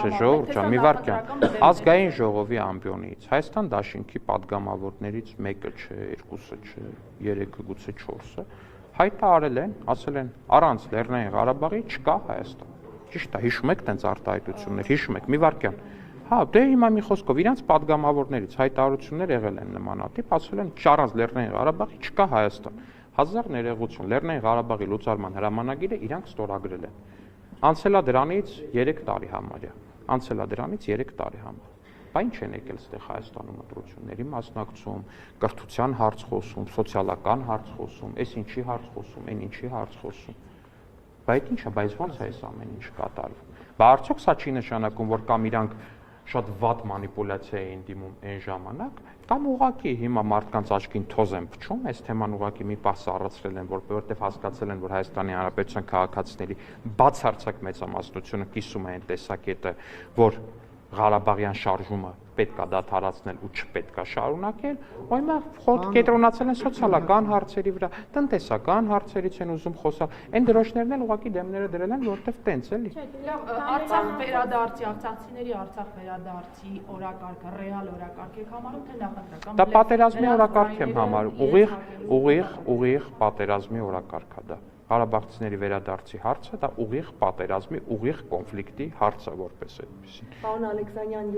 չէ, ժողովուրդ ջան, մի վարքյան։ Ազգային ժողովի ամբիոնից Հայաստան դաշինքի падգամավորներից մեկը չէ, երկուսը չէ, երեքը, գուցե 4-ը հայտարարել են, ասել են, առանց Լեռնային Ղարաբաղի չկա Հայաստան։ Ճիշտ է, հիշում եք տենց արտահայտություններ, հիշում եք, մի վարքյան։ Հա, դե հիմա մի խոսքով իրանց падգամավորներից հայտարարություններ եղել են նմանատիպ, ասել են, առանց Լեռնային Ղարաբաղի չկա Հայաստան։ Հազար ներողություն, Լեռնային Ղարաբաղի լուծարման հրամանագիրը իրանք ստորագրել են։ Անցել է դրանից 3 տարի համարյա։ Անցել է դրանից 3 տարի համար։ Բա ինչ են եկել այստեղ Հայաստանում ընտրությունների մասնակցում, կրթության հարց խոսում, սոցիալական հարց խոսում, այս ինչի հարց խոսում, այն ինչի հարց խոսում։ Բայց ի՞նչ է, բայց ո՞նց է այս ամեն ինչ կատարվում։ Բա արդյոք սա չի նշանակում, որ կամ իրանք շատ վատ մանիպուլյացիա էին դիմում այն ժամանակ, կամ ուղղակի հիմա մարդկանց աչքին թոզ են փչում, այս թեման ուղղակի մի պահ սառեցրել են, որովհետև հասկացել են, որ Հայաստանի Հանրապետության քաղաքացիների բացարձակ մեծամասնությունը կիսում է այն տեսակետը, որ Ղարաբաղյան շարժումը պետք է դադարեցնել ու չպետք է շարունակել, ու հիմա կենտրոնացել են սոցիալական հարցերի վրա, տնտեսական հարցերից են ուզում խոսալ, այն դրոշներն էլ ուղղակի դեմները դրել են, որովհետև տենց էլի։ Արցախ վերադարձի, արցախցիների Արցախ վերադարձի օրակարգը ռեալ օրակարգ եք համարում, թե նախընտրական։ Դա պատերազմի օրակարգ եմ համարում, ուղիղ պատերազմի օրակարգ է դա։ Ղարաբաղցիների վերադարձի հարցը դա ուղիղ պատերազմի, ուղիղ կոնֆլիկտի հարց է որպես այդպեսին։ Պարոն Ալեքսանյան,